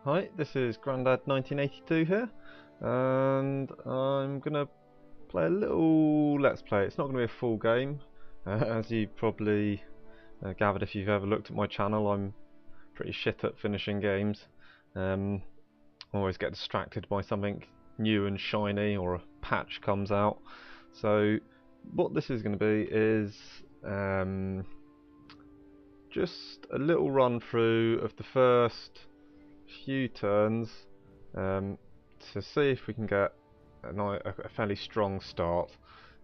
Hi, this is Grandad 1982 here, and I'm gonna play a little Let's Play. It's not gonna be a full game, as you probably gathered if you've ever looked at my channel. I'm pretty shit at finishing games. I always get distracted by something new and shiny, or a patch comes out. So what this is going to be is just a little run through of the first few turns to see if we can get a fairly strong start.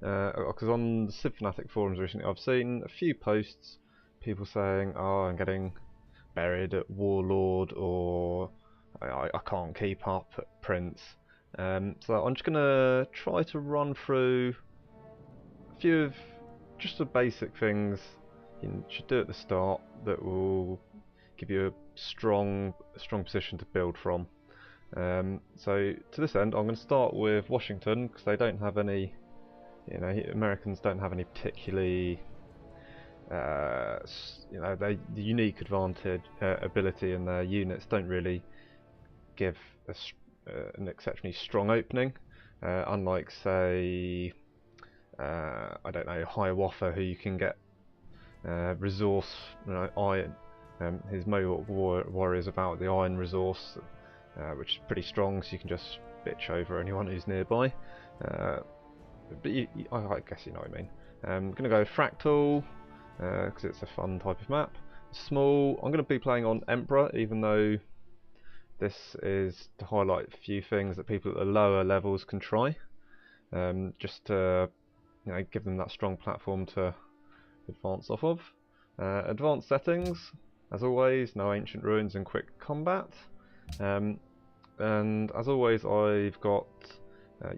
Because on the Civ Fanatic forums recently, I've seen a few posts, people saying, "Oh, I'm getting buried at Warlord," or I can't keep up at Prince. So I'm just gonna try to run through a few of just the basic things you should do at the start that will give you a strong position to build from. So to this end, I'm going to start with Washington because they don't have any, Americans don't have any particularly, the unique advantage ability, and their units don't really give an exceptionally strong opening, unlike say, I don't know, Hiawatha, who you can get resource, iron. His Mohawk warriors about the iron resource, which is pretty strong, so you can just bitch over anyone who's nearby. But I guess you know what I mean. I'm going to go Fractal, because it's a fun type of map. Small, I'm going to be playing on Emperor, even though this is to highlight a few things that people at the lower levels can try, just to give them that strong platform to advance off of. Advanced settings, as always, no ancient ruins and quick combat. And as always, I've got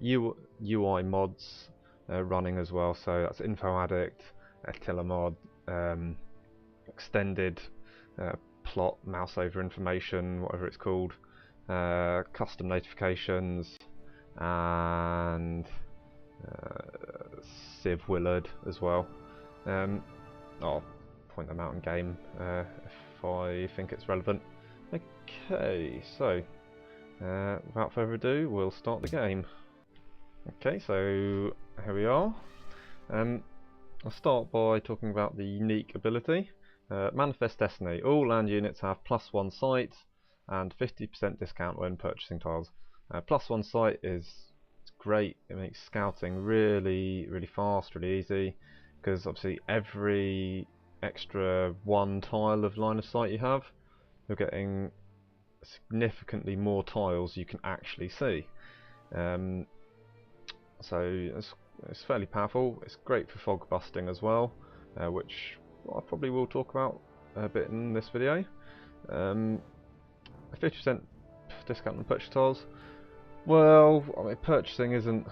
UI mods running as well, so that's Info Addict, Attila mod, extended plot, mouse over information, whatever it's called, custom notifications, and Civ Willard as well. I'll point them out in game if I think it's relevant. Okay, so without further ado, we'll start the game. Okay, so here we are. I'll start by talking about the unique ability. Manifest Destiny. All land units have +1 sight and 50% discount when purchasing tiles. +1 sight is great. It makes scouting really fast, really easy, because obviously every extra 1 tile of line of sight you have, you're getting significantly more tiles you can actually see. So it's fairly powerful. It's great for fog busting as well, which I probably will talk about a bit in this video. 50% discount on purchase tiles. Well, I mean, purchasing isn't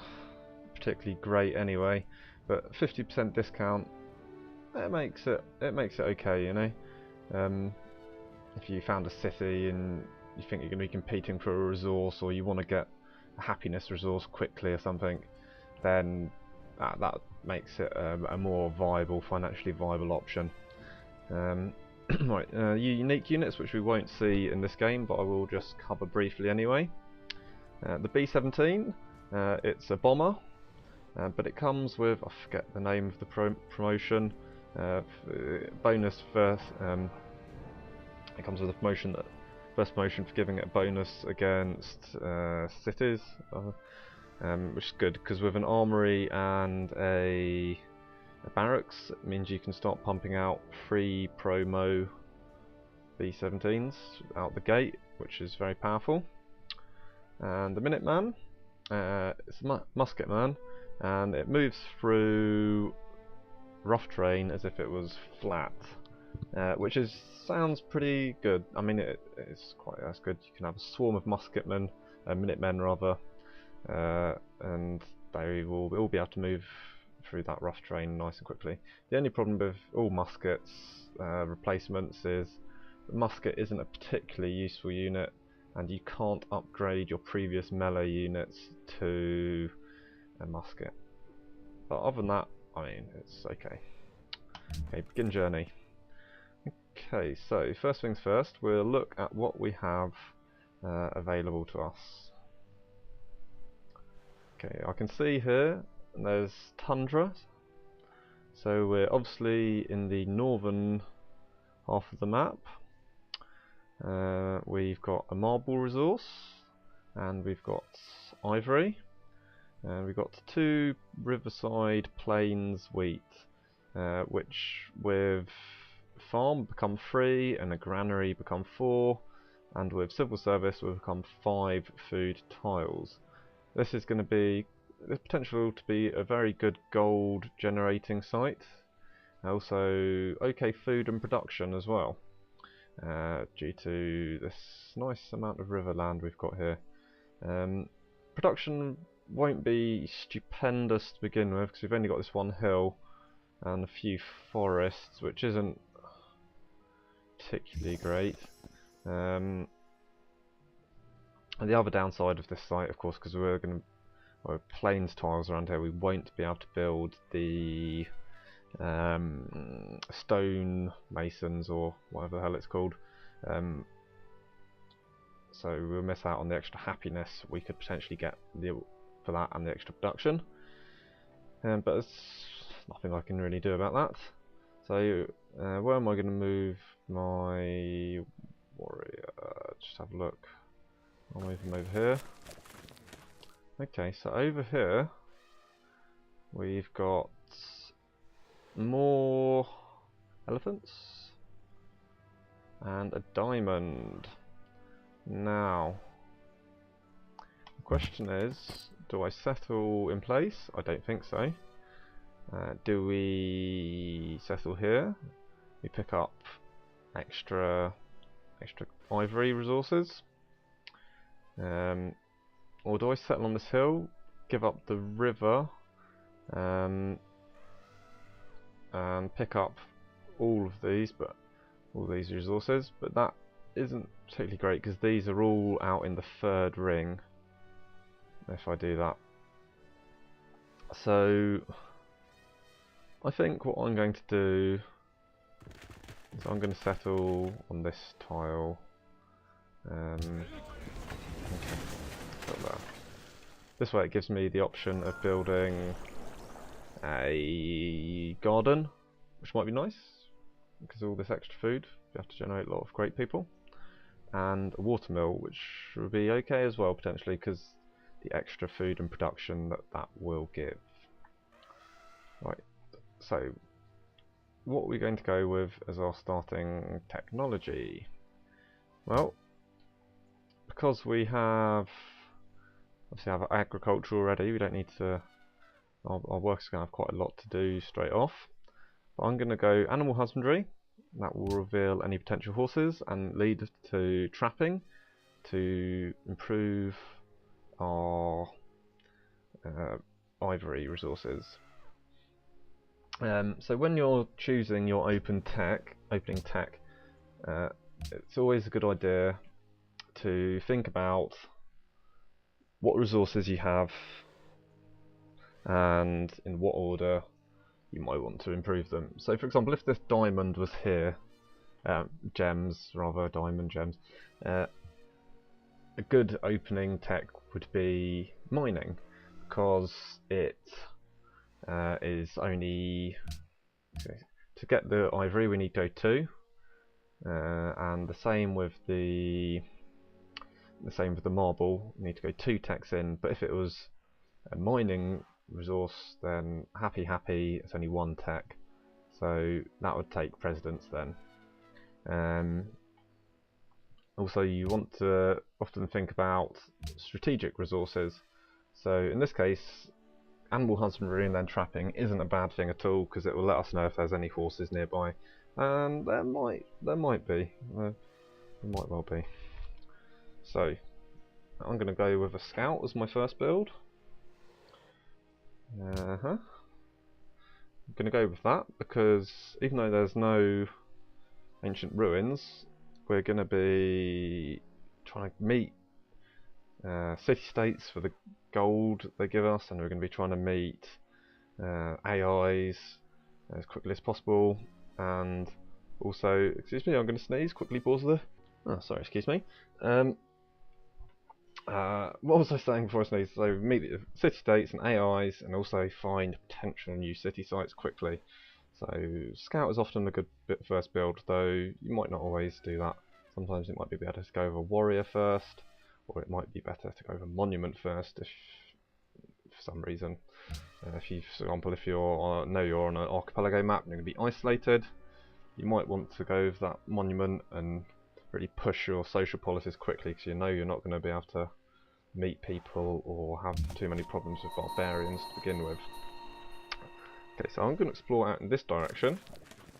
particularly great anyway, but 50% discount, it makes it okay, you know. If you found a city and you think you're going to be competing for a resource, or you want to get a happiness resource quickly or something, then that makes it a more viable, financially viable option. Right, unique units, which we won't see in this game, but I will just cover briefly anyway. The B-17, it's a bomber, but it comes with, I forget the name of the promotion, bonus first. It comes with a promotion, first promotion for giving it a bonus against cities, which is good because with an armory and a barracks, it means you can start pumping out free promo B-17s out the gate, which is very powerful. And the Minuteman, it's a musket man, and it moves through rough terrain as if it was flat, which sounds pretty good. I mean, it's quite that's good. You can have a swarm of musketmen, Minutemen rather, and they will all be able to move through that rough terrain nice and quickly. The only problem with all muskets replacements is the musket isn't a particularly useful unit, and you can't upgrade your previous melee units to a musket. But other than that, I mean, it's okay. Okay, begin journey. Okay, so first things first, we'll look at what we have available to us. Okay, I can see here there's tundra, so we're obviously in the northern half of the map. We've got a marble resource, and we've got ivory, and we've got 2 riverside plains wheat, which with farm become 3 and a granary become 4, and with civil service will become 5 food tiles. This is going to be the potential to be a very good gold generating site. Also, okay food and production as well, due to this nice amount of river land we've got here. Production won't be stupendous to begin with because we've only got this one hill and a few forests, which isn't particularly great. And the other downside of this site, of course, because we're plains tiles around here, we won't be able to build the stone masons or whatever the hell it's called. So we'll miss out on the extra happiness we could potentially get for that and the extra production. But there's nothing I can really do about that. So where am I going to move my warrior? Just have a look. I'll move him over here. Okay, so over here we've got more elephants and a diamond. Now, the question is, do I settle in place? I don't think so. Do we settle here? We pick up extra ivory resources. Or do I settle on this hill, give up the river, and pick up all these resources? But that isn't particularly great because these are all out in the 3rd ring. If I do that, so I think what I'm going to do is I'm going to settle on this tile. Okay. This way it gives me the option of building a garden, which might be nice because all this extra food we have to generate a lot of great people, and a watermill, which would be okay as well potentially because the extra food and production that will give. Right, so what are we going to go with as our starting technology? Well, because we obviously have agriculture already, we don't need to. Our workers are going to have quite a lot to do straight off. But I'm going to go animal husbandry. That will reveal any potential horses and lead to trapping to improve our ivory resources. So when you're choosing your opening tech, it's always a good idea to think about what resources you have and in what order you might want to improve them. So for example, if this diamond was here, diamond gems, a good opening tech would be mining, because it is only, to get the ivory we need to go 2, and the same with the marble, we need to go 2 techs in. But if it was a mining resource, then happy, it's only 1 tech, so that would take precedence then. Also, you want to often think about strategic resources. So in this case, animal husbandry and then trapping isn't a bad thing at all, because it will let us know if there's any horses nearby, and there might be, there might well be. So I'm going to go with a scout as my first build. I'm going to go with that because even though there's no ancient ruins, we're going to be trying to meet city-states for the gold they give us, and we're going to be trying to meet AIs as quickly as possible. And also, excuse me, I'm going to sneeze, quickly pause there. Oh, sorry, excuse me. What was I saying before I sneezed? So meet the city-states and AIs, and also find potential new city sites quickly. So Scout is often a good first build, though you might not always do that. Sometimes it might be better to go over Warrior first, or it might be better to go over Monument first if, for some reason. If you, for example, if you're know you're on an archipelago map and you're going to be isolated, you might want to go with that Monument and really push your social policies quickly, because you know you're not going to be able to meet people or have too many problems with barbarians to begin with. Okay, so I'm going to explore out in this direction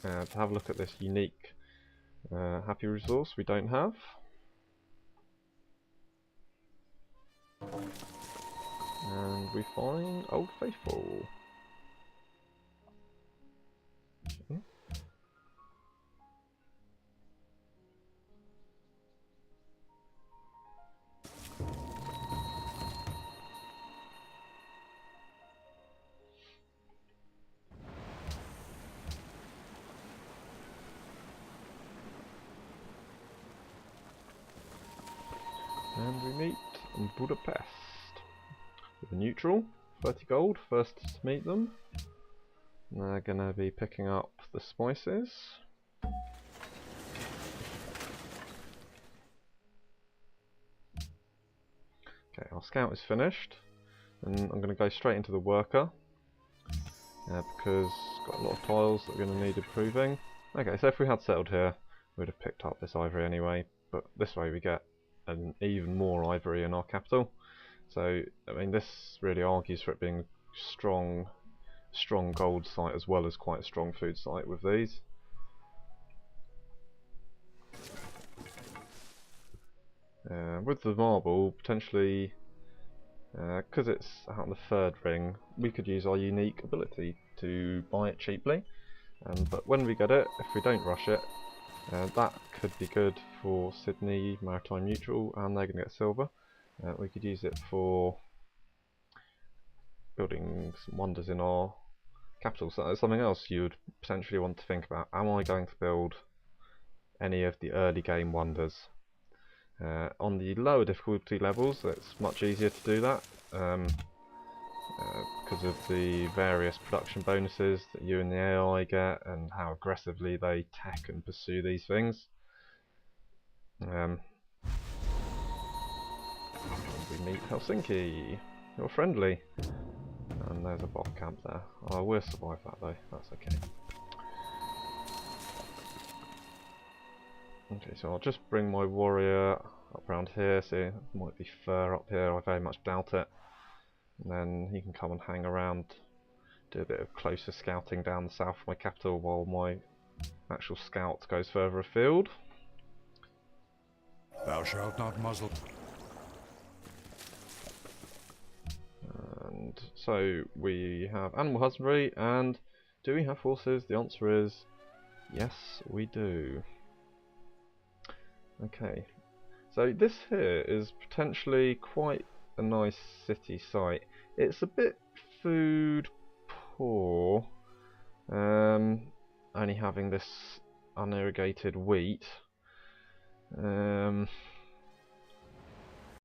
to have a look at this unique happy resource we don't have. And we find Old Faithful. And we meet Budapest with a neutral, 30 gold, first to meet them. They're going to be picking up the spices. Okay, our scout is finished, and I'm going to go straight into the worker because got a lot of tiles that are going to need improving. Okay, so if we had settled here, we'd have picked up this ivory anyway, but this way we get an even more ivory in our capital. So I mean, this really argues for it being strong gold site as well as quite a strong food site with these. With the marble, potentially, because it's out on the third ring, we could use our unique ability to buy it cheaply. But when we get it, if we don't rush it, that could be good for Sydney Maritime Neutral, and they're going to get silver. We could use it for building some wonders in our capital. So that's something else you would potentially want to think about. Am I going to build any of the early game wonders? On the lower difficulty levels, it's much easier to do that because of the various production bonuses that you and the AI get, and how aggressively they tech and pursue these things. We meet Helsinki. You're friendly. And there's a bot camp there. Oh, we'll survive that though, that's okay. Okay, so I'll just bring my warrior up around here, see, there might be fur up here, I very much doubt it. And then he can come and hang around, do a bit of closer scouting down the south of my capital while my actual scout goes further afield. Thou shalt not muzzle. And so we have animal husbandry, and do we have horses? The answer is yes, we do. Okay, so this here is potentially quite a nice city site. It's a bit food poor, only having this unirrigated wheat.